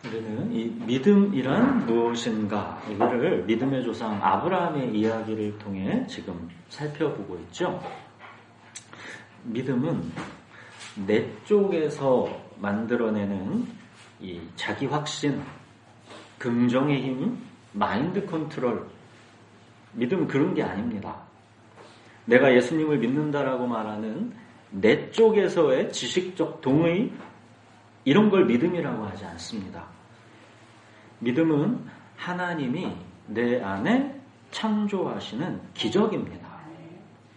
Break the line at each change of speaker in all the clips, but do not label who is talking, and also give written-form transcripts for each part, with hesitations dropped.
우리는 이 믿음이란 무엇인가, 이거를 믿음의 조상 아브라함의 이야기를 통해 지금 살펴보고 있죠. 믿음은 내 쪽에서 만들어내는 이 자기 확신, 긍정의 힘, 마인드 컨트롤. 믿음은 그런 게 아닙니다. 내가 예수님을 믿는다라고 말하는 내 쪽에서의 지식적 동의, 이런 걸 믿음이라고 하지 않습니다. 믿음은 하나님이 내 안에 창조하시는 기적입니다.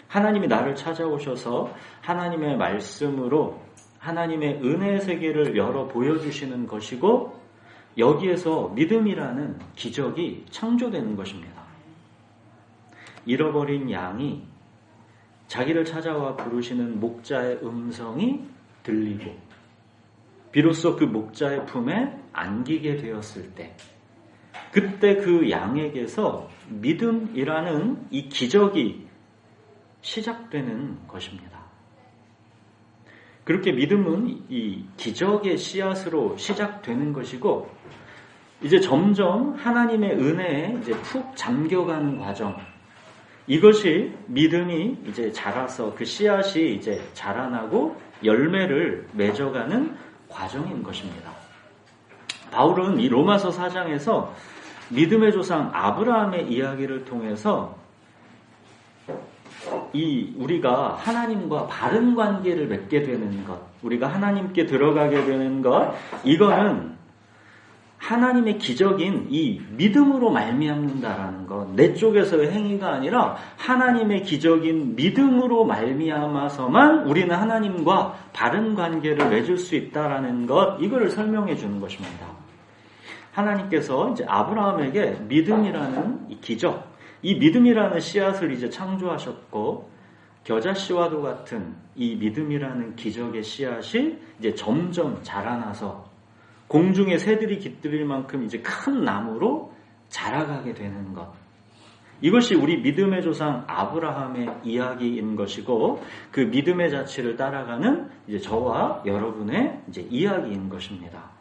하나님이 나를 찾아오셔서 하나님의 말씀으로 하나님의 은혜의 세계를 열어 보여주시는 것이고, 여기에서 믿음이라는 기적이 창조되는 것입니다. 잃어버린 양이 자기를 찾아와 부르시는 목자의 음성이 들리고, 비로소 그 목자의 품에 안기게 되었을 때, 그때 그 양에게서 믿음이라는 이 기적이 시작되는 것입니다. 그렇게 믿음은 이 기적의 씨앗으로 시작되는 것이고, 이제 점점 하나님의 은혜에 이제 푹 잠겨가는 과정, 이것이 믿음이 이제 자라서 그 씨앗이 이제 자라나고 열매를 맺어가는 과정인 것입니다. 바울은 이 로마서 4장에서 믿음의 조상 아브라함의 이야기를 통해서 우리가 하나님과 바른 관계를 맺게 되는 것, 우리가 하나님께 들어가게 되는 것, 이거는 하나님의 기적인 이 믿음으로 말미암는다라는 것, 내 쪽에서의 행위가 아니라 하나님의 기적인 믿음으로 말미암아서만 우리는 하나님과 바른 관계를 맺을 수 있다라는 것, 이거를 설명해 주는 것입니다. 하나님께서 이제 아브라함에게 믿음이라는 이 기적, 이 믿음이라는 씨앗을 이제 창조하셨고, 겨자씨와도 같은 이 믿음이라는 기적의 씨앗이 이제 점점 자라나서 공중에 새들이 깃들일 만큼 이제 큰 나무로 자라가게 되는 것. 이것이 우리 믿음의 조상 아브라함의 이야기인 것이고, 그 믿음의 자취를 따라가는 이제 저와 여러분의 이제 이야기인 것입니다.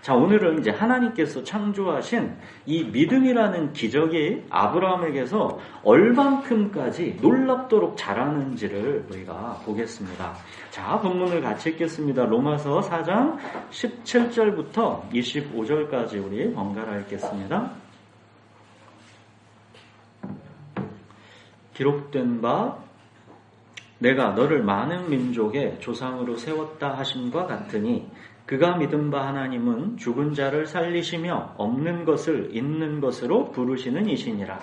자, 오늘은 이제 하나님께서 창조하신 이 믿음이라는 기적이 아브라함에게서 얼만큼까지 놀랍도록 자라는지를 우리가 보겠습니다. 자, 본문을 같이 읽겠습니다. 로마서 4장 17절부터 25절까지 우리 번갈아 읽겠습니다. 기록된 바 내가 너를 많은 민족의 조상으로 세웠다 하심과 같으니 그가 믿은 바 하나님은 죽은 자를 살리시며 없는 것을 있는 것으로 부르시는 이시니라.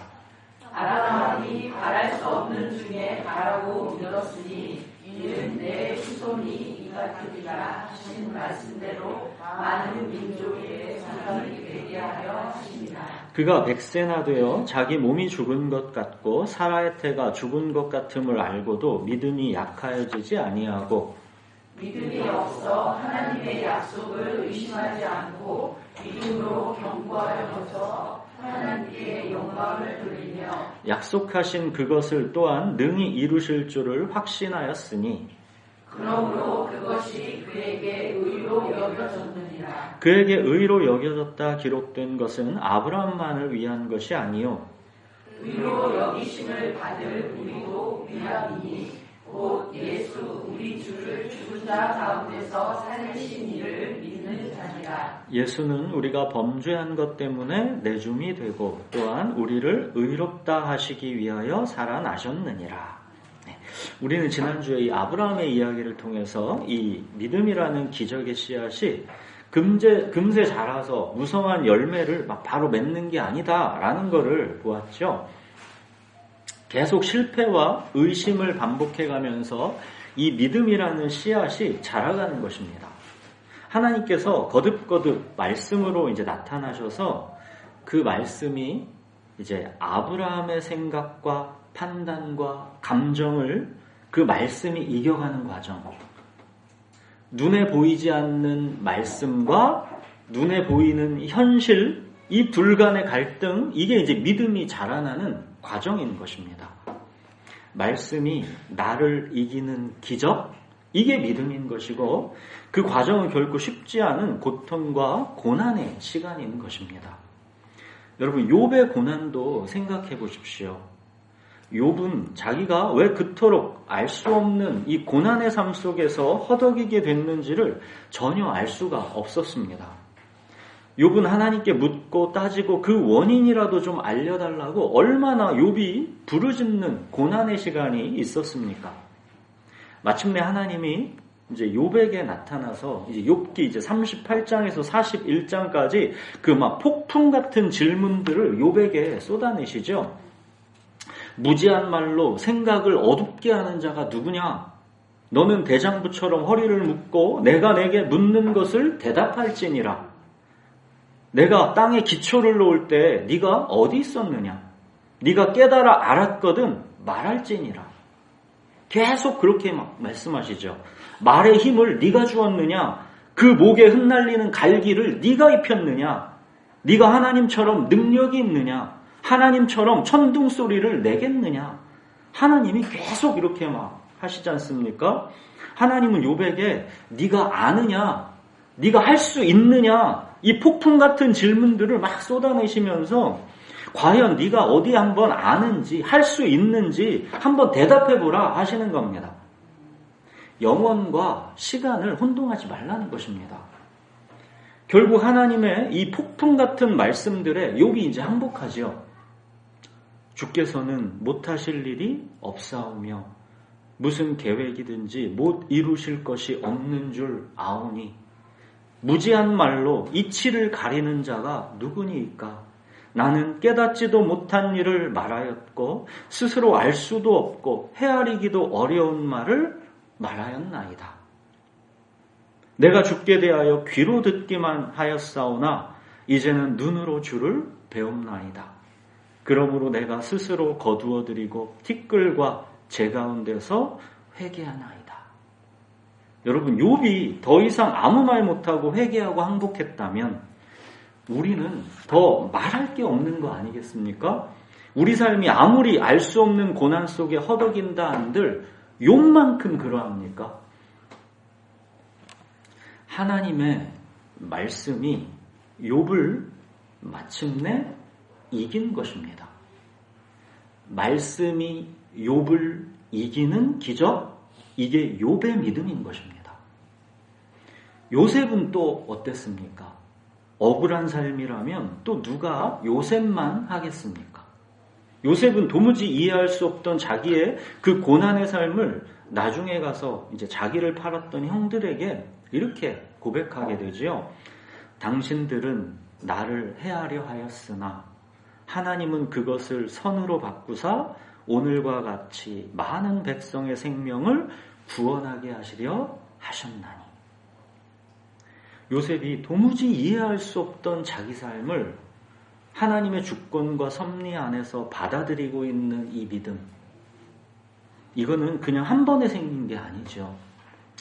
아브라함이 바랄 수 없는 중에 바라고 믿었으니 이는 내 후손이 이 같으리라 하신 말씀대로 많은 민족의 조상이 되게 하려 하십니다.
그가 100세나 되어 자기 몸이 죽은 것 같고 사라의 태가 죽은 것 같음을 알고도 믿음이 약하여지지 아니하고
믿음이 없어 하나님의 약속을 의심하지 않고 믿음으로 경고하여서 하나님께 영광을 돌리며
약속하신 그것을 또한 능히 이루실 줄을 확신하였으니
그러므로 그것이 그에게 의로 여겨졌느니라.
그에게 의로 여겨졌다 기록된 것은 아브라함만을 위한 것이 아니요
의로 여기심을 받을 우리도 위함이니 곧 예수 우리 주를 죽은 자 가운데서 살리신 이를 믿는 자니라.
예수는 우리가 범죄한 것 때문에 내줌이 되고 또한 우리를 의롭다 하시기 위하여 살아나셨느니라. 우리는 지난주에 이 아브라함의 이야기를 통해서 이 믿음이라는 기적의 씨앗이 금세 자라서 무성한 열매를 막 바로 맺는 게 아니다라는 것을 보았죠. 계속 실패와 의심을 반복해가면서 이 믿음이라는 씨앗이 자라가는 것입니다. 하나님께서 거듭거듭 말씀으로 이제 나타나셔서 그 말씀이 이제 아브라함의 생각과 판단과 감정을 그 말씀이 이겨가는 과정. 눈에 보이지 않는 말씀과 눈에 보이는 현실, 이 둘 간의 갈등, 이게 이제 믿음이 자라나는 과정인 것입니다. 말씀이 나를 이기는 기적, 이게 믿음인 것이고 그 과정은 결코 쉽지 않은 고통과 고난의 시간인 것입니다. 여러분 욥의 고난도 생각해 보십시오. 욥은 자기가 왜 그토록 알 수 없는 이 고난의 삶 속에서 허덕이게 됐는지를 전혀 알 수가 없었습니다. 욥은 하나님께 묻고 따지고 그 원인이라도 좀 알려달라고 얼마나 욥이 부르짖는 고난의 시간이 있었습니까? 마침내 하나님이 이제 욥에게 나타나서 이제 욥기 이제 38장에서 41장까지 그 막 폭풍 같은 질문들을 욥에게 쏟아내시죠. 무지한 말로 생각을 어둡게 하는 자가 누구냐? 너는 대장부처럼 허리를 묶고 내가 내게 묻는 것을 대답할지니라. 내가 땅에 기초를 놓을 때 네가 어디 있었느냐? 네가 깨달아 알았거든 말할지니라. 계속 그렇게 막 말씀하시죠. 말의 힘을 네가 주었느냐? 그 목에 흩날리는 갈기를 네가 입혔느냐? 네가 하나님처럼 능력이 있느냐? 하나님처럼 천둥 소리를 내겠느냐? 하나님이 계속 이렇게 막 하시지 않습니까? 하나님은 욥에게 네가 아느냐? 네가 할 수 있느냐? 이 폭풍 같은 질문들을 막 쏟아내시면서 과연 네가 어디 한번 아는지 할 수 있는지 한번 대답해보라 하시는 겁니다. 영혼과 시간을 혼동하지 말라는 것입니다. 결국 하나님의 이 폭풍 같은 말씀들에 욥이 이제 항복하지요. 주께서는 못하실 일이 없사오며 무슨 계획이든지 못 이루실 것이 없는 줄 아오니 무지한 말로 이치를 가리는 자가 누구니이까? 나는 깨닫지도 못한 일을 말하였고 스스로 알 수도 없고 헤아리기도 어려운 말을 말하였나이다. 내가 주께 대하여 귀로 듣기만 하였사오나 이제는 눈으로 주를 배움나이다. 그러므로 내가 스스로 거두어드리고 티끌과 제 가운데서 회개하나이다. 여러분 욥이 더 이상 아무 말 못하고 회개하고 항복했다면 우리는 더 말할 게 없는 거 아니겠습니까? 우리 삶이 아무리 알 수 없는 고난 속에 허덕인다 한들 욥만큼 그러합니까? 하나님의 말씀이 욥을 마침내 이긴 것입니다. 말씀이 욥을 이기는 기적, 이게 욥의 믿음인 것입니다. 요셉은 또 어땠습니까? 억울한 삶이라면 또 누가 요셉만 하겠습니까? 요셉은 도무지 이해할 수 없던 자기의 그 고난의 삶을 나중에 가서 이제 자기를 팔았던 형들에게 이렇게 고백하게 되지요. 당신들은 나를 해하려 하였으나 하나님은 그것을 선으로 바꾸사 오늘과 같이 많은 백성의 생명을 구원하게 하시려 하셨나니. 요셉이 도무지 이해할 수 없던 자기 삶을 하나님의 주권과 섭리 안에서 받아들이고 있는 이 믿음, 이거는 그냥 한 번에 생긴 게 아니죠.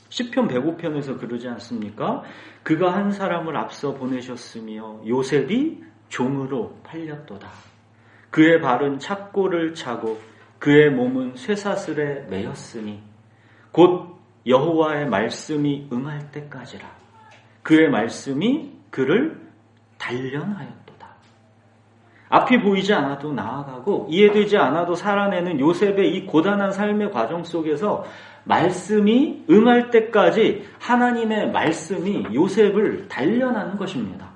시편 105편에서 그러지 않습니까? 그가 한 사람을 앞서 보내셨으며 요셉이 종으로 팔렸도다. 그의 발은 착고를 차고 그의 몸은 쇠사슬에 매였으니 곧 여호와의 말씀이 응할 때까지라. 그의 말씀이 그를 단련하였도다. 앞이 보이지 않아도 나아가고 이해되지 않아도 살아내는 요셉의 이 고단한 삶의 과정 속에서 말씀이 응할 때까지 하나님의 말씀이 요셉을 단련하는 것입니다.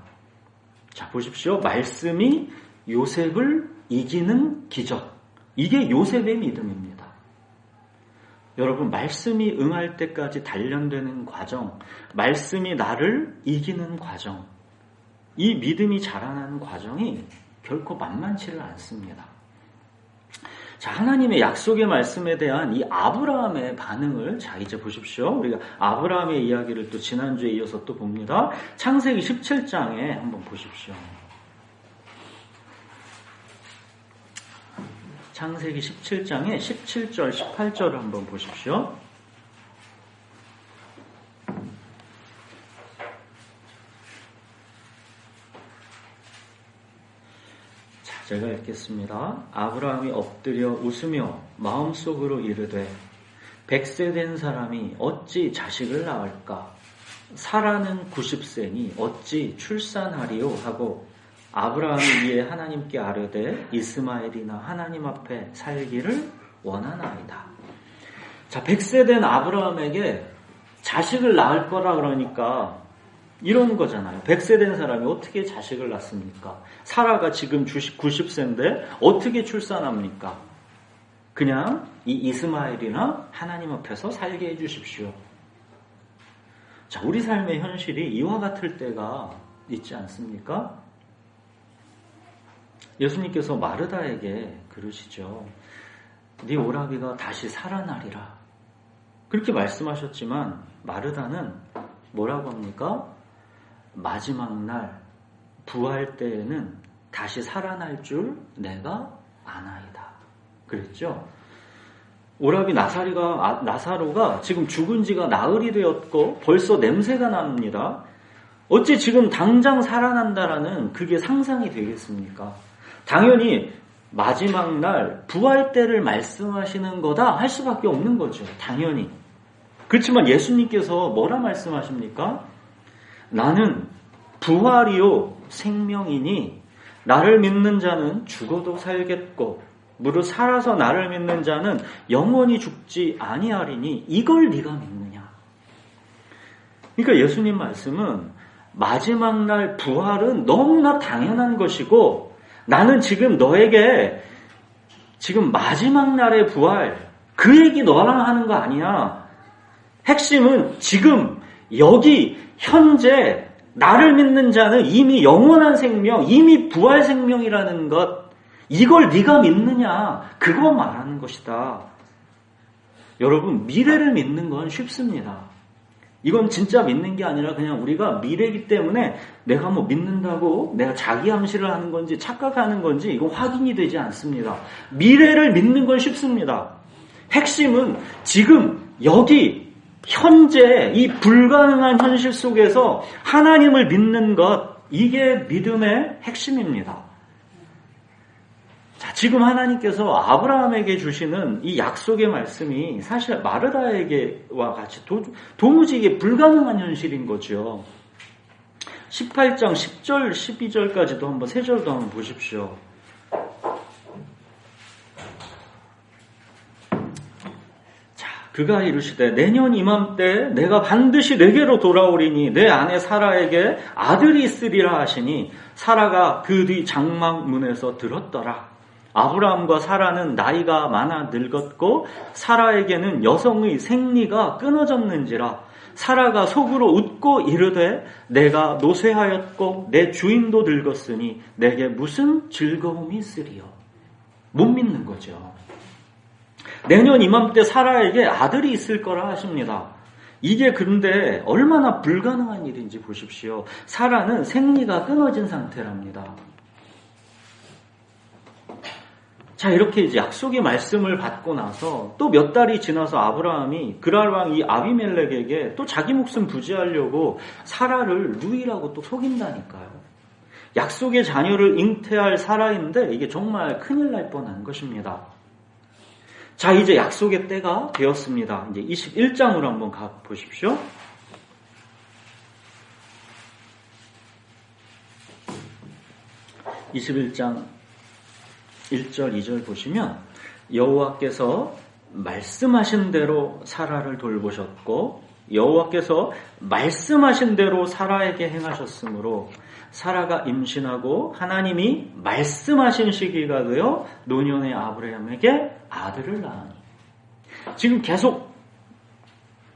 자, 보십시오. 말씀이 요셉을 이기는 기적. 이게 요셉의 믿음입니다. 여러분, 말씀이 응할 때까지 단련되는 과정, 말씀이 나를 이기는 과정, 이 믿음이 자라나는 과정이 결코 만만치를 않습니다. 자, 하나님의 약속의 말씀에 대한 이 아브라함의 반응을 자 이제 보십시오. 우리가 아브라함의 이야기를 또 지난주에 이어서 또 봅니다. 창세기 17장에 한번 보십시오. 창세기 17장에 17절, 18절을 한번 보십시오. 자, 제가 읽겠습니다. 아브라함이 엎드려 웃으며 마음속으로 이르되 100세 된 사람이 어찌 자식을 낳을까? 사라는 90세니 어찌 출산하리요? 하고 아브라함이 이에 하나님께 아뢰되 이스마엘이나 하나님 앞에 살기를 원하나이다. 자, 100세 된 아브라함에게 자식을 낳을 거라 그러니까 이런 거잖아요. 100세 된 사람이 어떻게 자식을 낳습니까? 사라가 지금 90세인데 어떻게 출산합니까? 그냥 이 이스마엘이나 하나님 앞에서 살게 해주십시오. 자, 우리 삶의 현실이 이와 같을 때가 있지 않습니까? 예수님께서 마르다에게 그러시죠. 네 오라비가 다시 살아나리라. 그렇게 말씀하셨지만 마르다는 뭐라고 합니까? 마지막 날 부활 때에는 다시 살아날 줄 내가 아나이다. 그랬죠? 오라비 나사로가 지금 죽은 지가 나흘이 되었고 벌써 냄새가 납니다. 어찌 지금 당장 살아난다라는 그게 상상이 되겠습니까? 당연히 마지막 날 부활 때를 말씀하시는 거다 할 수밖에 없는 거죠. 당연히. 그렇지만 예수님께서 뭐라 말씀하십니까? 나는 부활이요 생명이니 나를 믿는 자는 죽어도 살겠고 무릇 살아서 나를 믿는 자는 영원히 죽지 아니하리니 이걸 네가 믿느냐? 그러니까 예수님 말씀은 마지막 날 부활은 너무나 당연한 것이고 나는 지금 너에게 지금 마지막 날의 부활 그 얘기 너랑 하는 거 아니야. 핵심은 지금 여기 현재 나를 믿는 자는 이미 영원한 생명, 이미 부활 생명이라는 것 이걸 네가 믿느냐? 그거 말하는 것이다. 여러분 미래를 믿는 건 쉽습니다. 이건 진짜 믿는 게 아니라 그냥 우리가 미래이기 때문에 내가 뭐 믿는다고 내가 자기 암시를 하는 건지 착각하는 건지 이건 확인이 되지 않습니다. 미래를 믿는 건 쉽습니다. 핵심은 지금 여기 현재 이 불가능한 현실 속에서 하나님을 믿는 것 이게 믿음의 핵심입니다. 자, 지금 하나님께서 아브라함에게 주시는 이 약속의 말씀이 사실 마르다에게와 같이 도무지 이게 불가능한 현실인 거죠. 18장 10절, 12절까지도 한번 3절도 한번 보십시오. 자, 그가 이르시되 내년 이맘때 내가 반드시 내게로 돌아오리니 내 아내 사라에게 아들이 있으리라 하시니 사라가 그 뒤 장막문에서 들었더라. 아브라함과 사라는 나이가 많아 늙었고 사라에게는 여성의 생리가 끊어졌는지라 사라가 속으로 웃고 이르되 내가 노쇠하였고 내 주인도 늙었으니 내게 무슨 즐거움이 있으리요. 못 믿는 거죠. 내년 이맘때 사라에게 아들이 있을 거라 하십니다. 이게 그런데 얼마나 불가능한 일인지 보십시오. 사라는 생리가 끊어진 상태랍니다. 자, 이렇게 이제 약속의 말씀을 받고 나서 또 몇 달이 지나서 아브라함이 그랄 왕 이 아비멜렉에게 또 자기 목숨 부지하려고 사라를 루이라고 또 속인다니까요. 약속의 자녀를 잉태할 사라인데 이게 정말 큰일 날 뻔한 것입니다. 자, 이제 약속의 때가 되었습니다. 이제 21장으로 한번 가 보십시오. 21장 1절, 2절 보시면 여호와께서 말씀하신 대로 사라를 돌보셨고 여호와께서 말씀하신 대로 사라에게 행하셨으므로 사라가 임신하고 하나님이 말씀하신 시기가 되어 노년의 아브라함에게 아들을 낳으니 지금 계속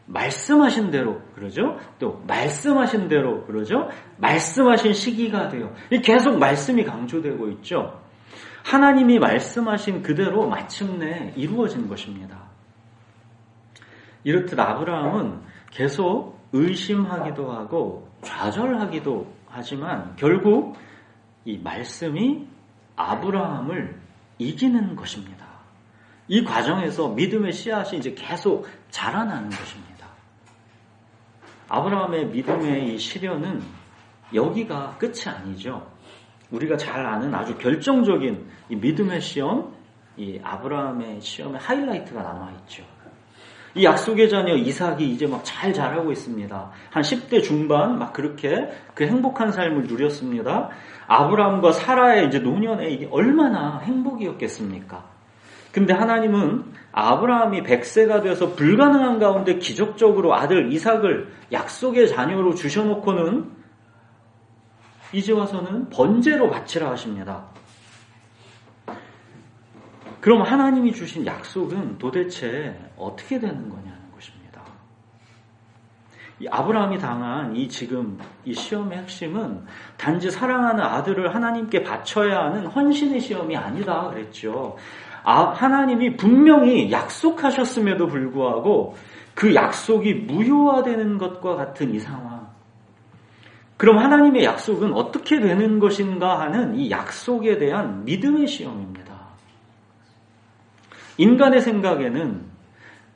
말씀하신 대로 그러죠. 또 말씀하신 대로 그러죠. 말씀하신 시기가 되어 계속 말씀이 강조되고 있죠. 하나님이 말씀하신 그대로 마침내 이루어진 것입니다. 이렇듯 아브라함은 계속 의심하기도 하고 좌절하기도 하지만 결국 이 말씀이 아브라함을 이기는 것입니다. 이 과정에서 믿음의 씨앗이 이제 계속 자라나는 것입니다. 아브라함의 믿음의 이 시련은 여기가 끝이 아니죠. 우리가 잘 아는 아주 결정적인 이 믿음의 시험, 이 아브라함의 시험의 하이라이트가 남아있죠. 이 약속의 자녀 이삭이 이제 막 잘 자라고 있습니다. 한 10대 중반 막 그렇게 그 행복한 삶을 누렸습니다. 아브라함과 사라의 이제 노년에 이게 얼마나 행복이었겠습니까? 근데 하나님은 아브라함이 100세가 돼서 불가능한 가운데 기적적으로 아들 이삭을 약속의 자녀로 주셔놓고는 이제 와서는 번제로 바치라 하십니다. 그럼 하나님이 주신 약속은 도대체 어떻게 되는 거냐는 것입니다. 이 아브라함이 당한 이 지금 이 시험의 핵심은 단지 사랑하는 아들을 하나님께 바쳐야 하는 헌신의 시험이 아니다 그랬죠. 하나님이 분명히 약속하셨음에도 불구하고 그 약속이 무효화되는 것과 같은 이 상황. 그럼 하나님의 약속은 어떻게 되는 것인가 하는 이 약속에 대한 믿음의 시험입니다. 인간의 생각에는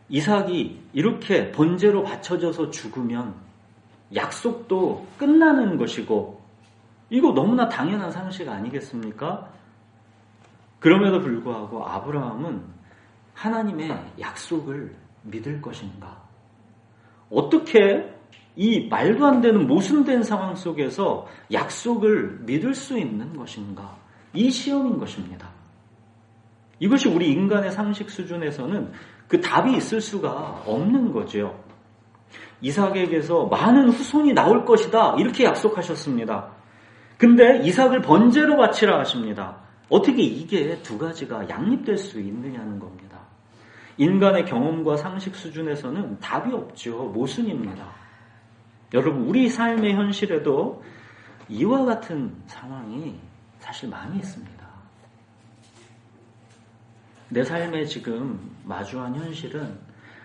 이삭이 이렇게 번제로 바쳐져서 죽으면 약속도 끝나는 것이고 이거 너무나 당연한 상식 아니겠습니까? 그럼에도 불구하고 아브라함은 하나님의 약속을 믿을 것인가? 어떻게 이 말도 안 되는 모순된 상황 속에서 약속을 믿을 수 있는 것인가? 이 시험인 것입니다. 이것이 우리 인간의 상식 수준에서는 그 답이 있을 수가 없는 거죠. 이삭에게서 많은 후손이 나올 것이다. 이렇게 약속하셨습니다. 근데 이삭을 번제로 바치라 하십니다. 어떻게 이게 두 가지가 양립될 수 있느냐는 겁니다. 인간의 경험과 상식 수준에서는 답이 없죠. 모순입니다. 여러분, 우리 삶의 현실에도 이와 같은 상황이 사실 많이 있습니다. 내 삶에 지금 마주한 현실은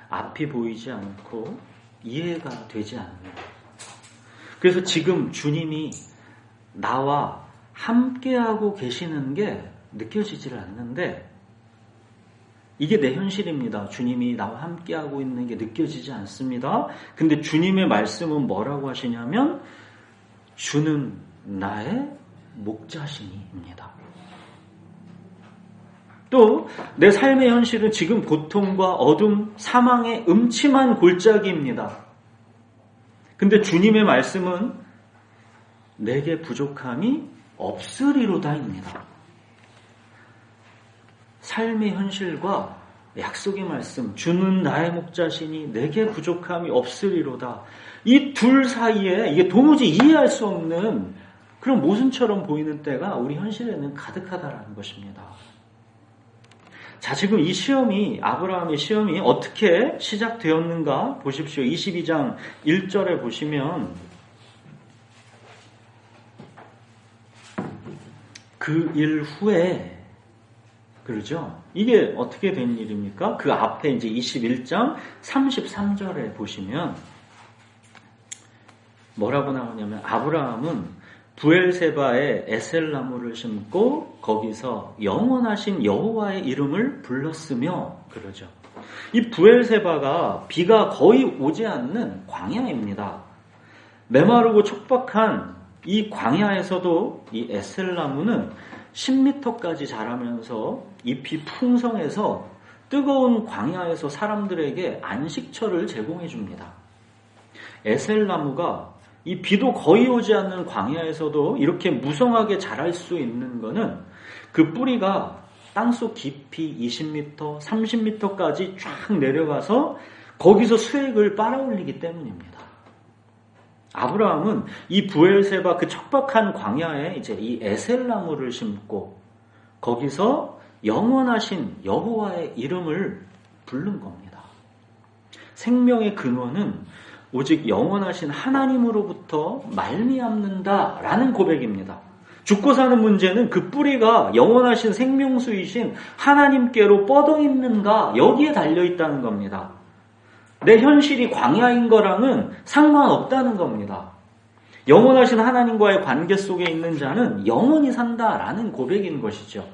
앞이 보이지 않고 이해가 되지 않습니다. 그래서 지금 주님이 나와 함께하고 계시는 게 느껴지질 않는데 이게 내 현실입니다. 주님이 나와 함께하고 있는 게 느껴지지 않습니다. 근데 주님의 말씀은 뭐라고 하시냐면 주는 나의 목자시니입니다. 또 내 삶의 현실은 지금 고통과 어둠, 사망의 음침한 골짜기입니다. 근데 주님의 말씀은 내게 부족함이 없으리로다입니다. 삶의 현실과 약속의 말씀, 주는 나의 목자시니 내게 부족함이 없으리로다. 이 둘 사이에 이게 도무지 이해할 수 없는 그런 모순처럼 보이는 때가 우리 현실에는 가득하다라는 것입니다. 자, 지금 이 시험이, 아브라함의 시험이 어떻게 시작되었는가 보십시오. 22장 1절에 보시면 그 일 후에 그러죠. 이게 어떻게 된 일입니까? 그 앞에 이제 21장 33절에 보시면 뭐라고 나오냐면 아브라함은 부엘세바에 에셀나무를 심고 거기서 영원하신 여호와의 이름을 불렀으며 그러죠. 이 부엘세바가 비가 거의 오지 않는 광야입니다. 메마르고 촉박한 이 광야에서도 이 에셀나무는 10m까지 자라면서 잎이 풍성해서 뜨거운 광야에서 사람들에게 안식처를 제공해 줍니다. 에셀나무가 이 비도 거의 오지 않는 광야에서도 이렇게 무성하게 자랄 수 있는 것은 그 뿌리가 땅속 깊이 20m, 30m까지 쫙 내려가서 거기서 수액을 빨아올리기 때문입니다. 아브라함은 이 부엘세바 그 척박한 광야에 이제 이 에셀나무를 심고 거기서 영원하신 여호와의 이름을 부른 겁니다. 생명의 근원은 오직 영원하신 하나님으로부터 말미암는다라는 고백입니다. 죽고 사는 문제는 그 뿌리가 영원하신 생명수이신 하나님께로 뻗어 있는가 여기에 달려 있다는 겁니다. 내 현실이 광야인 거랑은 상관없다는 겁니다. 영원하신 하나님과의 관계 속에 있는 자는 영원히 산다라는 고백인 것이죠.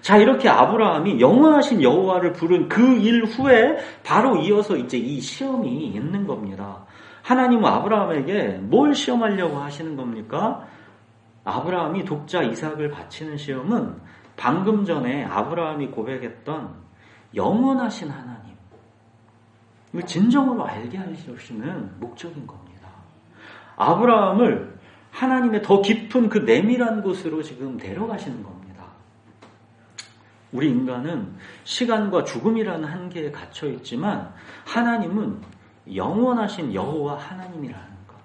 자, 이렇게 아브라함이 영원하신 여호와를 부른 그 일 후에 바로 이어서 이제 이 시험이 있는 겁니다. 하나님은 아브라함에게 뭘 시험하려고 하시는 겁니까? 아브라함이 독자 이삭을 바치는 시험은 방금 전에 아브라함이 고백했던 영원하신 하나님, 진정으로 알게 하시는 목적인 겁니다. 아브라함을 하나님의 더 깊은 그 내밀한 곳으로 지금 데려가시는 겁니다. 우리 인간은 시간과 죽음이라는 한계에 갇혀 있지만 하나님은 영원하신 여호와 하나님이라는 것.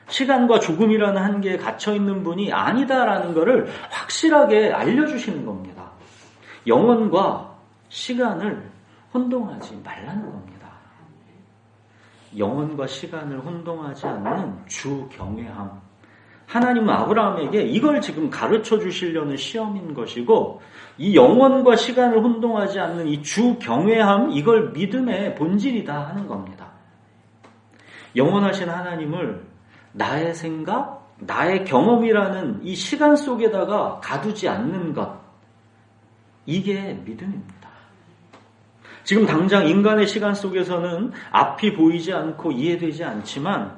시간과 죽음이라는 한계에 갇혀 있는 분이 아니다라는 것을 확실하게 알려주시는 겁니다. 영원과 시간을 혼동하지 말라는 겁니다. 영원과 시간을 혼동하지 않는 주경외함. 하나님은 아브라함에게 이걸 지금 가르쳐 주시려는 시험인 것이고, 이 영원과 시간을 혼동하지 않는 이 주경외함, 이걸 믿음의 본질이다 하는 겁니다. 영원하신 하나님을 나의 생각, 나의 경험이라는 이 시간 속에다가 가두지 않는 것, 이게 믿음입니다. 지금 당장 인간의 시간 속에서는 앞이 보이지 않고 이해되지 않지만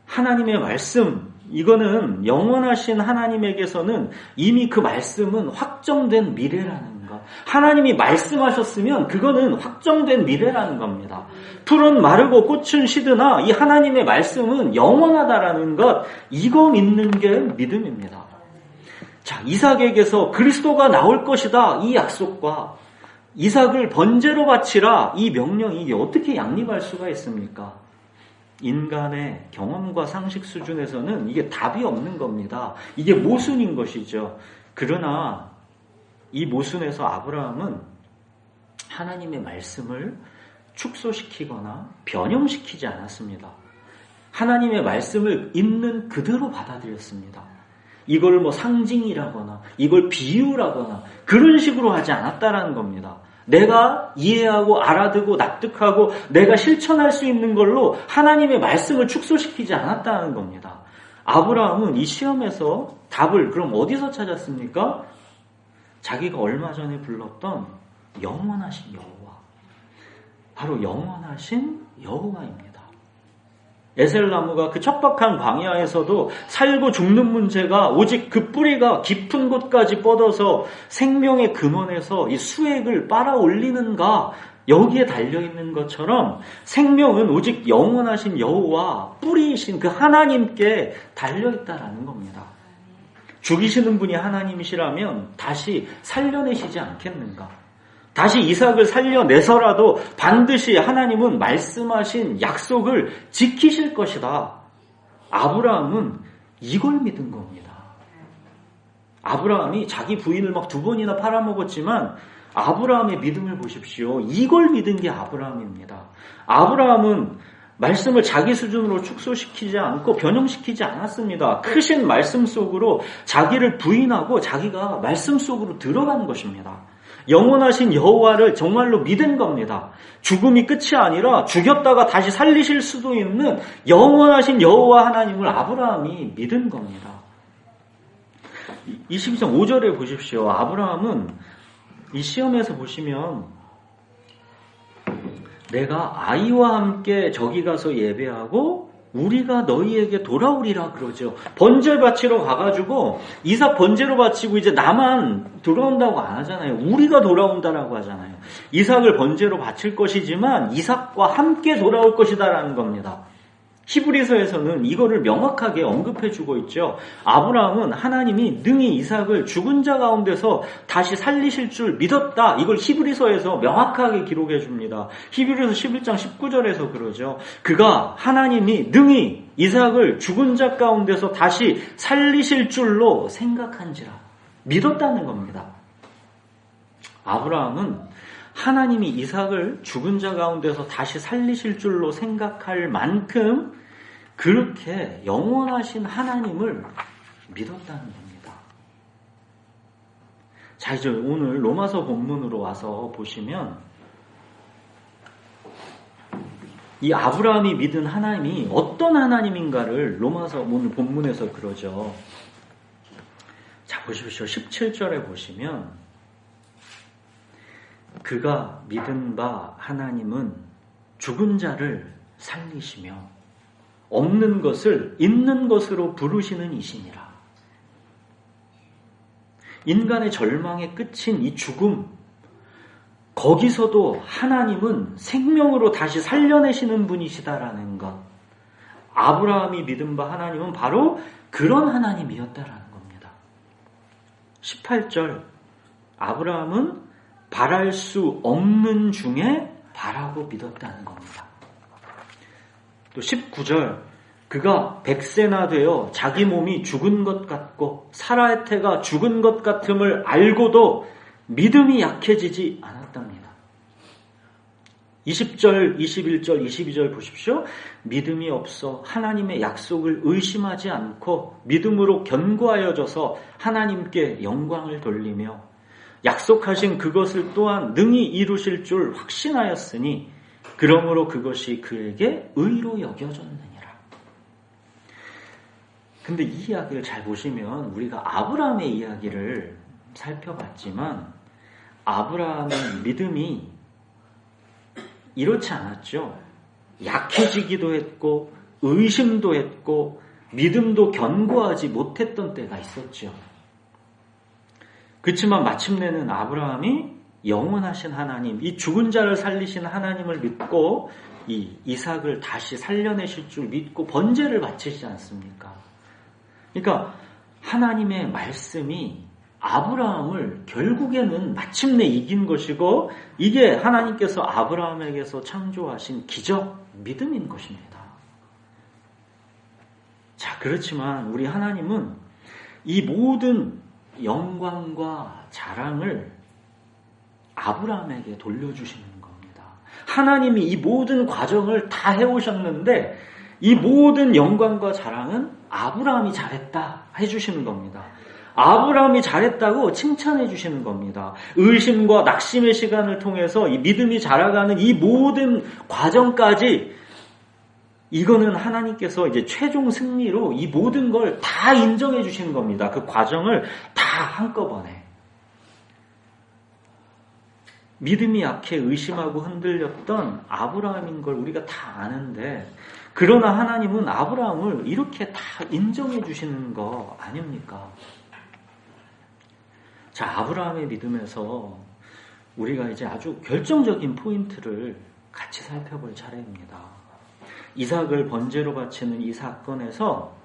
하나님의 말씀, 이거는 영원하신 하나님에게서는 이미 그 말씀은 확정된 미래라는 것. 하나님이 말씀하셨으면 그거는 확정된 미래라는 겁니다. 풀은 마르고 꽃은 시드나 이 하나님의 말씀은 영원하다라는 것, 이거 믿는 게 믿음입니다. 자, 이삭에게서 그리스도가 나올 것이다, 이 약속과 이삭을 번제로 바치라, 이 명령이 이게 어떻게 양립할 수가 있습니까? 인간의 경험과 상식 수준에서는 이게 답이 없는 겁니다. 이게 모순인 것이죠. 그러나 이 모순에서 아브라함은 하나님의 말씀을 축소시키거나 변형시키지 않았습니다. 하나님의 말씀을 있는 그대로 받아들였습니다. 이걸 뭐 상징이라거나 이걸 비유라거나 그런 식으로 하지 않았다라는 겁니다. 내가 이해하고 알아듣고 납득하고 내가 실천할 수 있는 걸로 하나님의 말씀을 축소시키지 않았다는 겁니다. 아브라함은 이 시험에서 답을 그럼 어디서 찾았습니까? 자기가 얼마 전에 불렀던 영원하신 여호와, 바로 영원하신 여호와입니다. 에셀나무가 그 척박한 광야에서도 살고 죽는 문제가 오직 그 뿌리가 깊은 곳까지 뻗어서 생명의 근원에서 이 수액을 빨아 올리는가, 여기에 달려있는 것처럼 생명은 오직 영원하신 여호와 뿌리이신 그 하나님께 달려있다라는 겁니다. 죽이시는 분이 하나님이시라면 다시 살려내시지 않겠는가? 다시 이삭을 살려내서라도 반드시 하나님은 말씀하신 약속을 지키실 것이다. 아브라함은 이걸 믿은 겁니다. 아브라함이 자기 부인을 막 2번이나 팔아먹었지만 아브라함의 믿음을 보십시오. 이걸 믿은 게 아브라함입니다. 아브라함은 말씀을 자기 수준으로 축소시키지 않고 변형시키지 않았습니다. 크신 말씀 속으로 자기를 부인하고 자기가 말씀 속으로 들어간 것입니다. 영원하신 여호와를 정말로 믿은 겁니다. 죽음이 끝이 아니라 죽였다가 다시 살리실 수도 있는 영원하신 여호와 하나님을 아브라함이 믿은 겁니다. 22장 5절에 보십시오. 아브라함은 이 시험에서 보시면 내가 아이와 함께 저기 가서 예배하고 우리가 너희에게 돌아오리라 그러죠. 번제 바치러 가가지고 이삭 번제로 바치고 이제 나만 돌아온다고 안 하잖아요. 우리가 돌아온다라고 하잖아요. 이삭을 번제로 바칠 것이지만 이삭과 함께 돌아올 것이다라는 겁니다. 히브리서에서는 이거를 명확하게 언급해주고 있죠. 아브라함은 하나님이 능히 이삭을 죽은 자 가운데서 다시 살리실 줄 믿었다. 이걸 히브리서에서 명확하게 기록해줍니다. 히브리서 11장 19절에서 그러죠. 그가 하나님이 능히 이삭을 죽은 자 가운데서 다시 살리실 줄로 생각한지라. 믿었다는 겁니다. 아브라함은 하나님이 이삭을 죽은 자 가운데서 다시 살리실 줄로 생각할 만큼 그렇게 영원하신 하나님을 믿었다는 겁니다. 자, 이제 오늘 로마서 본문으로 와서 보시면 이 아브라함이 믿은 하나님이 어떤 하나님인가를 로마서 오늘 본문에서 그러죠. 자, 보십시오. 17절에 보시면 그가 믿은 바 하나님은 죽은 자를 살리시며 없는 것을 있는 것으로 부르시는 이시니라. 인간의 절망의 끝인 이 죽음, 거기서도 하나님은 생명으로 다시 살려내시는 분이시다라는 것. 아브라함이 믿은 바 하나님은 바로 그런 하나님이었다라는 겁니다. 18절 아브라함은 바랄 수 없는 중에 바라고 믿었다는 겁니다. 또 19절 그가 100세나 되어 자기 몸이 죽은 것 같고 사라의 태가 죽은 것 같음을 알고도 믿음이 약해지지 않았답니다. 20절, 21절, 22절 보십시오. 믿음이 없어 하나님의 약속을 의심하지 않고 믿음으로 견고하여져서 하나님께 영광을 돌리며 약속하신 그것을 또한 능히 이루실 줄 확신하였으니 그러므로 그것이 그에게 의로 여겨졌느니라. 근데 이 이야기를 잘 보시면 우리가 아브라함의 이야기를 살펴봤지만 아브라함의 믿음이 이렇지 않았죠. 약해지기도 했고 의심도 했고 믿음도 견고하지 못했던 때가 있었죠. 그렇지만 마침내는 아브라함이 영원하신 하나님, 이 죽은 자를 살리신 하나님을 믿고 이 이삭을 다시 살려내실 줄 믿고 번제를 바치지 않습니까? 그러니까 하나님의 말씀이 아브라함을 결국에는 마침내 이긴 것이고 이게 하나님께서 아브라함에게서 창조하신 기적, 믿음인 것입니다. 자, 그렇지만 우리 하나님은 이 모든 영광과 자랑을 아브라함에게 돌려주시는 겁니다. 하나님이 이 모든 과정을 다 해오셨는데 이 모든 영광과 자랑은 아브라함이 잘했다 해주시는 겁니다. 아브라함이 잘했다고 칭찬해 주시는 겁니다. 의심과 낙심의 시간을 통해서 이 믿음이 자라가는 이 모든 과정까지 이거는 하나님께서 이제 최종 승리로 이 모든 걸 다 인정해 주시는 겁니다. 그 과정을 다 한꺼번에. 믿음이 약해 의심하고 흔들렸던 아브라함인 걸 우리가 다 아는데 그러나 하나님은 아브라함을 이렇게 다 인정해 주시는 거 아닙니까? 자, 아브라함의 믿음에서 우리가 이제 아주 결정적인 포인트를 같이 살펴볼 차례입니다. 이삭을 번제로 바치는 이 사건에서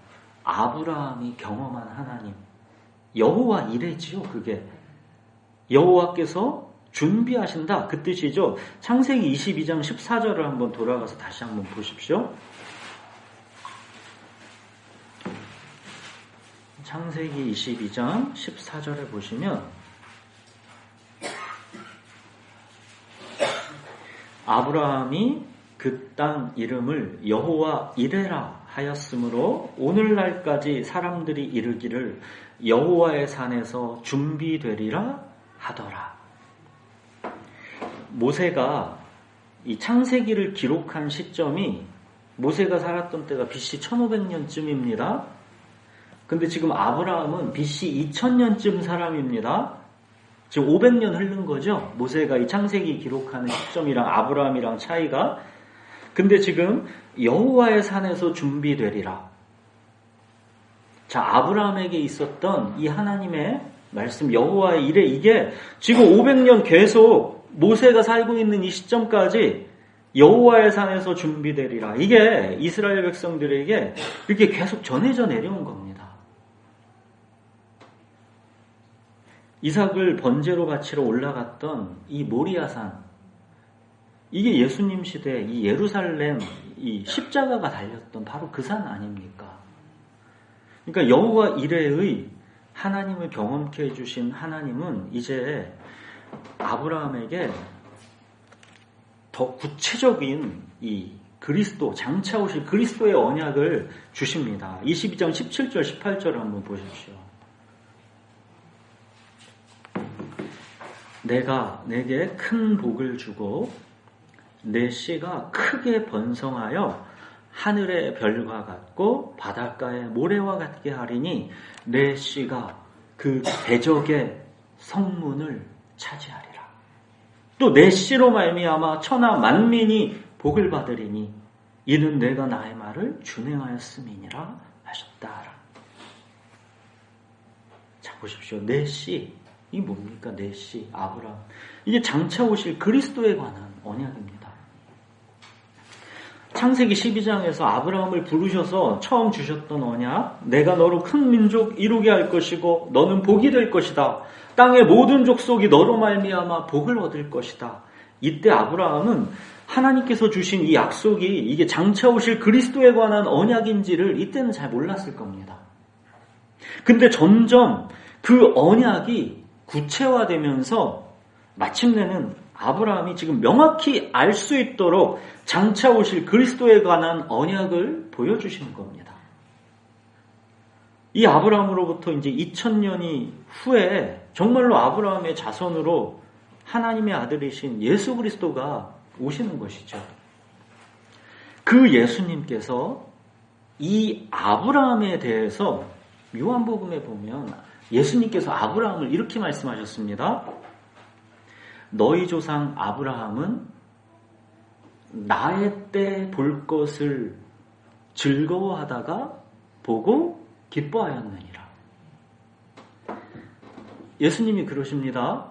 아브라함이 경험한 하나님, 여호와 이레지요. 그게 여호와께서 준비하신다 그 뜻이죠. 창세기 22장 14절을 한번 돌아가서 다시 한번 보십시오. 창세기 22장 14절에 보시면 아브라함이 그 땅 이름을 여호와 이레라 하였으므로 오늘날까지 사람들이 이르기를 여호와의 산에서 준비되리라 하더라. 모세가 이 창세기를 기록한 시점이 모세가 살았던 때가 BC 1500년쯤입니다. 근데 지금 아브라함은 BC 2000년쯤 사람입니다. 지금 500년 흐른 거죠. 모세가 이 창세기 기록하는 시점이랑 아브라함이랑 차이가. 근데 지금 여호와의 산에서 준비되리라. 자, 아브라함에게 있었던 이 하나님의 말씀 여호와의 이레 이게 지금 500년 계속 모세가 살고 있는 이 시점까지 여호와의 산에서 준비되리라. 이게 이스라엘 백성들에게 이렇게 계속 전해져 내려온 겁니다. 이삭을 번제로 바치러 올라갔던 이 모리아산, 이게 예수님 시대 이 예루살렘 이 십자가가 달렸던 바로 그 산 아닙니까? 그러니까 여호와 이레의 하나님을 경험케 해주신 하나님은 이제 아브라함에게 더 구체적인 이 그리스도, 장차 오실 그리스도의 언약을 주십니다. 22장 17절, 18절을 한번 보십시오. 내가 내게 큰 복을 주고 내 씨가 크게 번성하여 하늘의 별과 같고 바닷가의 모래와 같게 하리니 내 씨가 그 대적의 성문을 차지하리라. 또 내 씨로 말미암아 천하 만민이 복을 받으리니 이는 내가 나의 말을 준행하였음이니라 하셨다. 자, 보십시오. 내 씨, 이 뭡니까? 내 씨, 아브라함. 이게 장차 오실 그리스도에 관한 언약입니다. 창세기 12장에서 아브라함을 부르셔서 처음 주셨던 언약, 내가 너로 큰 민족 이루게 할 것이고 너는 복이 될 것이다. 땅의 모든 족속이 너로 말미암아 복을 얻을 것이다. 이때 아브라함은 하나님께서 주신 이 약속이 이게 장차 오실 그리스도에 관한 언약인지를 이때는 잘 몰랐을 겁니다. 근데 점점 그 언약이 구체화되면서 마침내는 아브라함이 지금 명확히 알 수 있도록 장차 오실 그리스도에 관한 언약을 보여주시는 겁니다. 이 아브라함으로부터 이제 2000년이 후에 정말로 아브라함의 자손으로 하나님의 아들이신 예수 그리스도가 오시는 것이죠. 그 예수님께서 이 아브라함에 대해서 요한복음에 보면 예수님께서 아브라함을 이렇게 말씀하셨습니다. 너희 조상 아브라함은 나의 때 볼 것을 즐거워하다가 보고 기뻐하였느니라. 예수님이 그러십니다.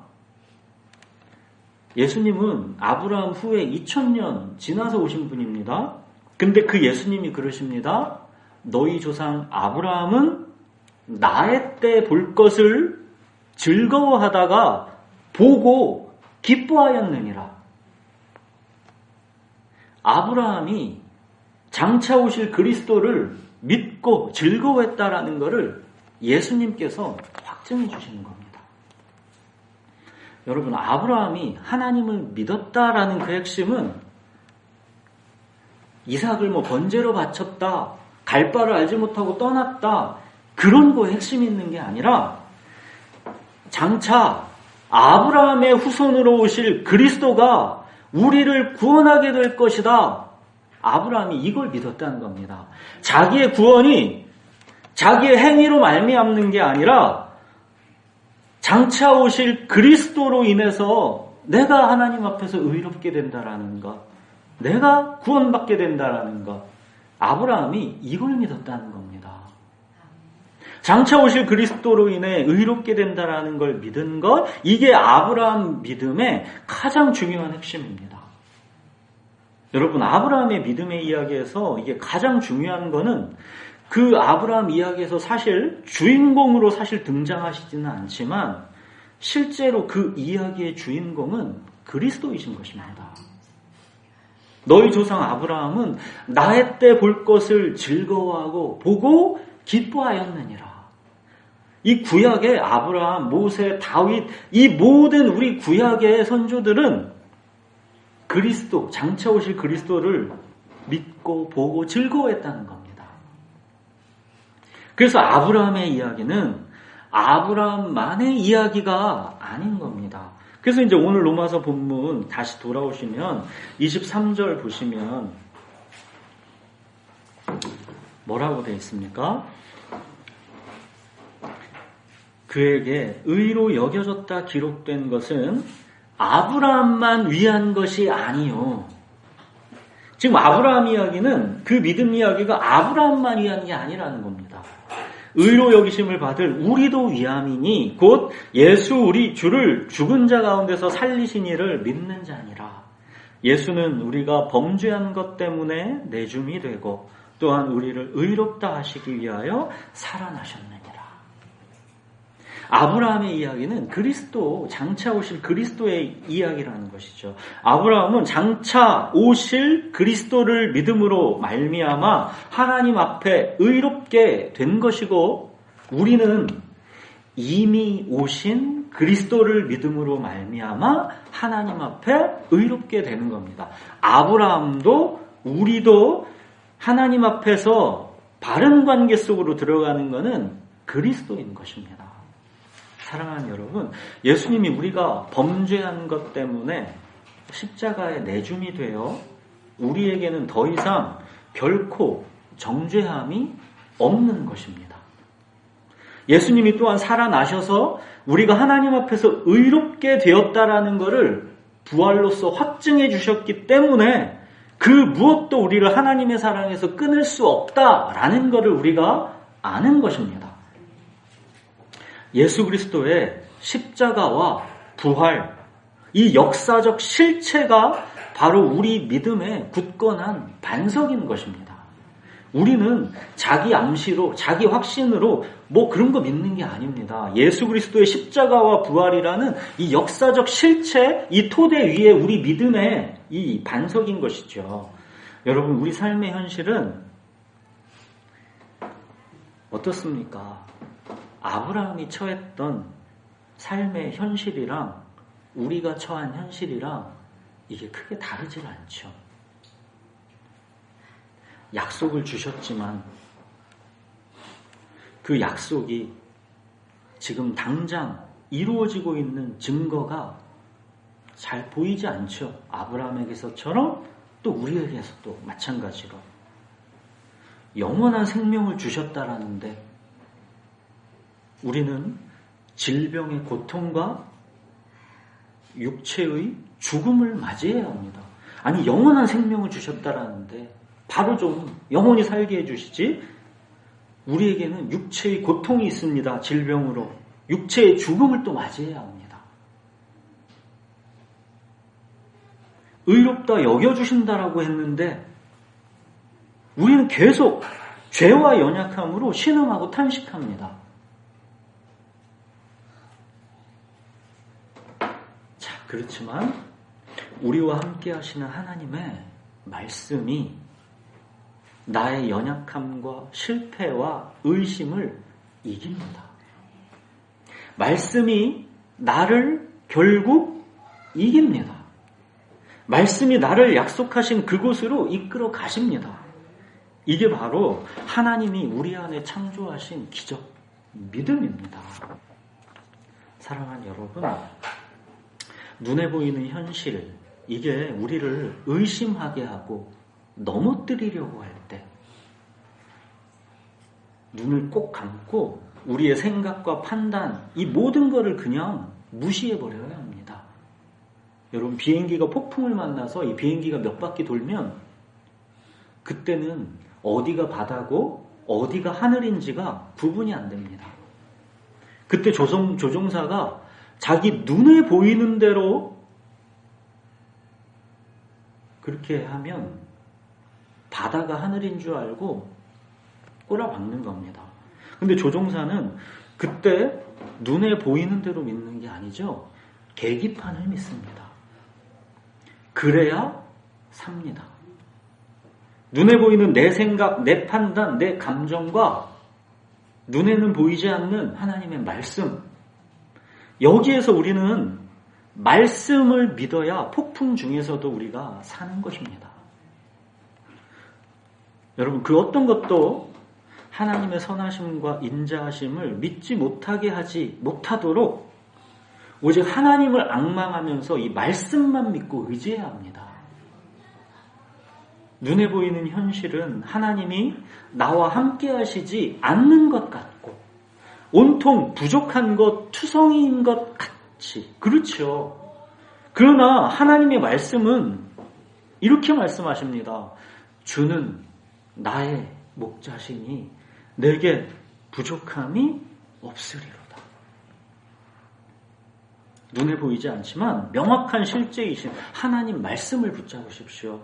예수님은 아브라함 후에 2000년 지나서 오신 분입니다. 근데 그 예수님이 그러십니다. 너희 조상 아브라함은 나의 때 볼 것을 즐거워하다가 보고 기뻐하였느니라. 아브라함이 장차 오실 그리스도를 믿고 즐거워했다라는 것을 예수님께서 확증해 주시는 겁니다. 여러분, 아브라함이 하나님을 믿었다라는 그 핵심은 이삭을 번제로 바쳤다, 갈 바를 알지 못하고 떠났다, 그런 거에 핵심이 있는 게 아니라 장차 아브라함의 후손으로 오실 그리스도가 우리를 구원하게 될 것이다. 아브라함이 이걸 믿었다는 겁니다. 자기의 구원이 자기의 행위로 말미암는 게 아니라 장차 오실 그리스도로 인해서 내가 하나님 앞에서 의롭게 된다라는 것, 내가 구원받게 된다라는 것, 아브라함이 이걸 믿었다는 겁니다. 장차 오실 그리스도로 인해 의롭게 된다라는 걸 믿은 것, 이게 아브라함 믿음의 가장 중요한 핵심입니다. 여러분, 아브라함의 믿음의 이야기에서 이게 가장 중요한 거는 그 아브라함 이야기에서 사실 주인공으로 사실 등장하시지는 않지만 실제로 그 이야기의 주인공은 그리스도이신 것입니다. 너희 조상 아브라함은 나의 때 볼 것을 즐거워하고 보고 기뻐하였느니라. 이 구약의 아브라함, 모세, 다윗, 이 모든 우리 구약의 선조들은 그리스도, 장차 오실 그리스도를 믿고 보고 즐거워했다는 겁니다. 그래서 아브라함의 이야기는 아브라함만의 이야기가 아닌 겁니다. 그래서 이제 오늘 로마서 본문 다시 돌아오시면 23절 보시면 뭐라고 되어 있습니까? 그에게 의로 여겨졌다 기록된 것은 아브라함만 위한 것이 아니요. 지금 아브라함 이야기는 그 믿음 이야기가 아브라함만 위한 게 아니라는 겁니다. 의로 여기심을 받을 우리도 위함이니 곧 예수 우리 주를 죽은 자 가운데서 살리신 이를 믿는 자니라. 예수는 우리가 범죄한 것 때문에 내줌이 되고 또한 우리를 의롭다 하시기 위하여 살아나셨느니라. 아브라함의 이야기는 그리스도, 장차 오실 그리스도의 이야기라는 것이죠. 아브라함은 장차 오실 그리스도를 믿음으로 말미암아 하나님 앞에 의롭게 된 것이고 우리는 이미 오신 그리스도를 믿음으로 말미암아 하나님 앞에 의롭게 되는 겁니다. 아브라함도 우리도 하나님 앞에서 바른 관계 속으로 들어가는 것은 그리스도인 것입니다. 사랑하는 여러분, 예수님이 우리가 범죄한 것 때문에 십자가에 내줌이 되어 우리에게는 더 이상 결코 정죄함이 없는 것입니다. 예수님이 또한 살아나셔서 우리가 하나님 앞에서 의롭게 되었다라는 것을 부활로서 확증해 주셨기 때문에 그 무엇도 우리를 하나님의 사랑에서 끊을 수 없다라는 것을 우리가 아는 것입니다. 예수 그리스도의 십자가와 부활, 이 역사적 실체가 바로 우리 믿음의 굳건한 반석인 것입니다. 우리는 자기 암시로, 자기 확신으로 뭐 그런 거 믿는 게 아닙니다. 예수 그리스도의 십자가와 부활이라는 이 역사적 실체, 이 토대 위에 우리 믿음의 이 반석인 것이죠. 여러분, 우리 삶의 현실은 어떻습니까? 아브라함이 처했던 삶의 현실이랑 우리가 처한 현실이랑 이게 크게 다르질 않죠. 약속을 주셨지만 그 약속이 지금 당장 이루어지고 있는 증거가 잘 보이지 않죠. 아브라함에게서처럼 또 우리에게서도 마찬가지로. 영원한 생명을 주셨다라는데 우리는 질병의 고통과 육체의 죽음을 맞이해야 합니다. 아니, 영원한 생명을 주셨다라는데 바로 좀 영원히 살게 해주시지. 우리에게는 육체의 고통이 있습니다. 질병으로. 육체의 죽음을 또 맞이해야 합니다. 의롭다 여겨주신다라고 했는데 우리는 계속 죄와 연약함으로 신음하고 탄식합니다. 자, 그렇지만 우리와 함께 하시는 하나님의 말씀이 나의 연약함과 실패와 의심을 이깁니다. 말씀이 나를 결국 이깁니다. 말씀이 나를 약속하신 그곳으로 이끌어 가십니다. 이게 바로 하나님이 우리 안에 창조하신 기적, 믿음입니다. 사랑하는 여러분, 눈에 보이는 현실, 이게 우리를 의심하게 하고 넘어뜨리려고 할 때 눈을 꼭 감고 우리의 생각과 판단, 이 모든 것을 그냥 무시해버려야 합니다. 여러분, 비행기가 폭풍을 만나서 이 비행기가 몇 바퀴 돌면 그때는 어디가 바다고 어디가 하늘인지가 구분이 안 됩니다. 그때 조종사가 자기 눈에 보이는 대로 그렇게 하면 바다가 하늘인 줄 알고 꼬라박는 겁니다. 근데 조종사는 그때 눈에 보이는 대로 믿는 게 아니죠. 계기판을 믿습니다. 그래야 삽니다. 눈에 보이는 내 생각, 내 판단, 내 감정과 눈에는 보이지 않는 하나님의 말씀, 여기에서 우리는 말씀을 믿어야 폭풍 중에서도 우리가 사는 것입니다. 여러분, 그 어떤 것도 하나님의 선하심과 인자하심을 믿지 못하게 하지 못하도록 오직 하나님을 앙망하면서 이 말씀만 믿고 의지해야 합니다. 눈에 보이는 현실은 하나님이 나와 함께 하시지 않는 것 같고 온통 부족한 것, 투성이인 것 같이, 그렇죠. 그러나 하나님의 말씀은 이렇게 말씀하십니다. 주는 나의 목자시니 내게 부족함이 없으리로다. 눈에 보이지 않지만 명확한 실제이신 하나님 말씀을 붙잡으십시오.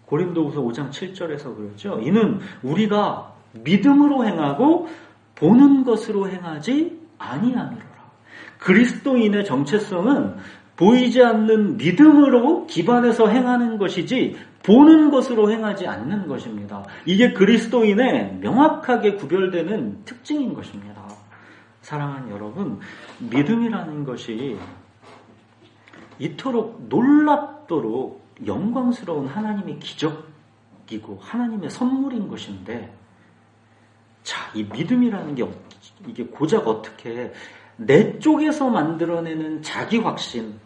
고린도후서 5장 7절에서 그러죠. 이는 우리가 믿음으로 행하고 보는 것으로 행하지 아니함이로라. 그리스도인의 정체성은 보이지 않는 믿음으로 기반해서 행하는 것이지 보는 것으로 행하지 않는 것입니다. 이게 그리스도인의 명확하게 구별되는 특징인 것입니다. 사랑하는 여러분, 믿음이라는 것이 이토록 놀랍도록 영광스러운 하나님의 기적이고 하나님의 선물인 것인데, 자, 이 믿음이라는 게 이게 고작 어떻게 내 쪽에서 만들어내는 자기 확신,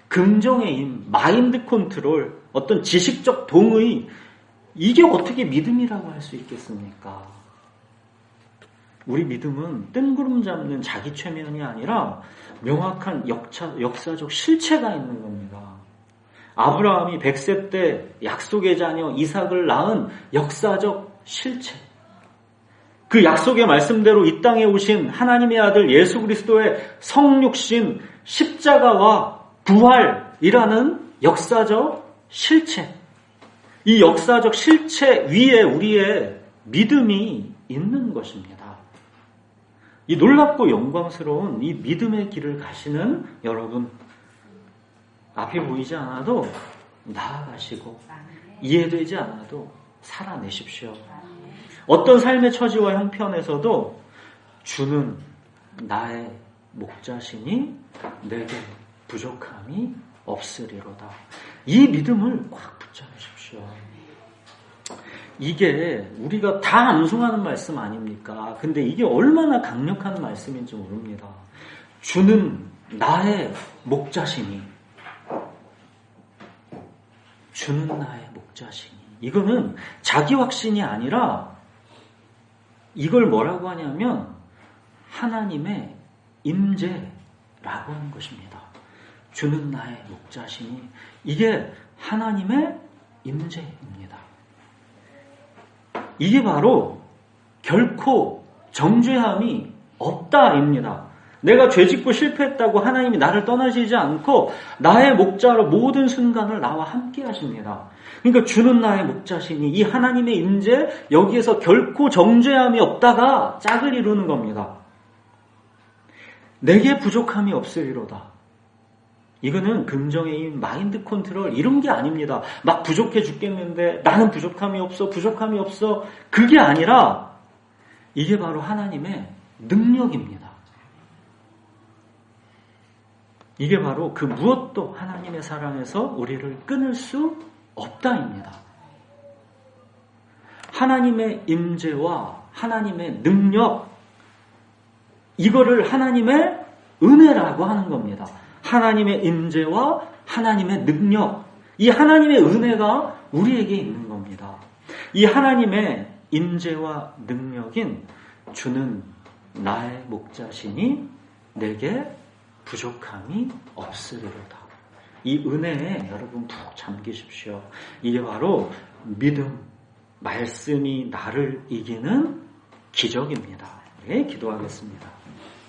긍정의 힘, 마인드 컨트롤, 어떤 지식적 동의, 이게 어떻게 믿음이라고 할 수 있겠습니까? 우리 믿음은 뜬구름 잡는 자기 최면이 아니라 명확한 역사적 실체가 있는 겁니다. 아브라함이 100세 때 약속의 자녀 이삭을 낳은 역사적 실체. 그 약속의 말씀대로 이 땅에 오신 하나님의 아들 예수 그리스도의 성육신, 십자가와 부활이라는 역사적 실체, 이 역사적 실체 위에 우리의 믿음이 있는 것입니다. 이 놀랍고 영광스러운 이 믿음의 길을 가시는 여러분, 앞이 보이지 않아도 나아가시고 이해되지 않아도 살아내십시오. 어떤 삶의 처지와 형편에서도 주는 나의 목자시니 내게 부족함이 없으리로다. 이 믿음을 꽉 붙잡으십시오. 이게 우리가 다 암송하는 말씀 아닙니까? 근데 이게 얼마나 강력한 말씀인지 모릅니다. 주는 나의 목자시니, 주는 나의 목자시니. 이거는 자기 확신이 아니라 이걸 뭐라고 하냐면 하나님의 임재라고 하는 것입니다. 주는 나의 목자시니, 이게 하나님의 임재입니다. 이게 바로 결코 정죄함이 없다입니다. 내가 죄짓고 실패했다고 하나님이 나를 떠나시지 않고 나의 목자로 모든 순간을 나와 함께 하십니다. 그러니까 주는 나의 목자시니, 이 하나님의 임재, 여기에서 결코 정죄함이 없다가 짝을 이루는 겁니다. 내게 부족함이 없으리로다. 이거는 긍정의 힘, 마인드 컨트롤 이런 게 아닙니다. 막 부족해 죽겠는데 나는 부족함이 없어. 그게 아니라 이게 바로 하나님의 능력입니다. 이게 바로 그 무엇도 하나님의 사랑에서 우리를 끊을 수 없다입니다. 하나님의 임재와 하나님의 능력, 이거를 하나님의 은혜라고 하는 겁니다. 하나님의 임재와 하나님의 능력, 이 하나님의 은혜가 우리에게 있는 겁니다. 이 하나님의 임재와 능력인 주는 나의 목자시니 내게 부족함이 없으리로다. 이 은혜에 여러분 푹 잠기십시오. 이게 바로 믿음, 말씀이 나를 이기는 기적입니다. 네, 기도하겠습니다.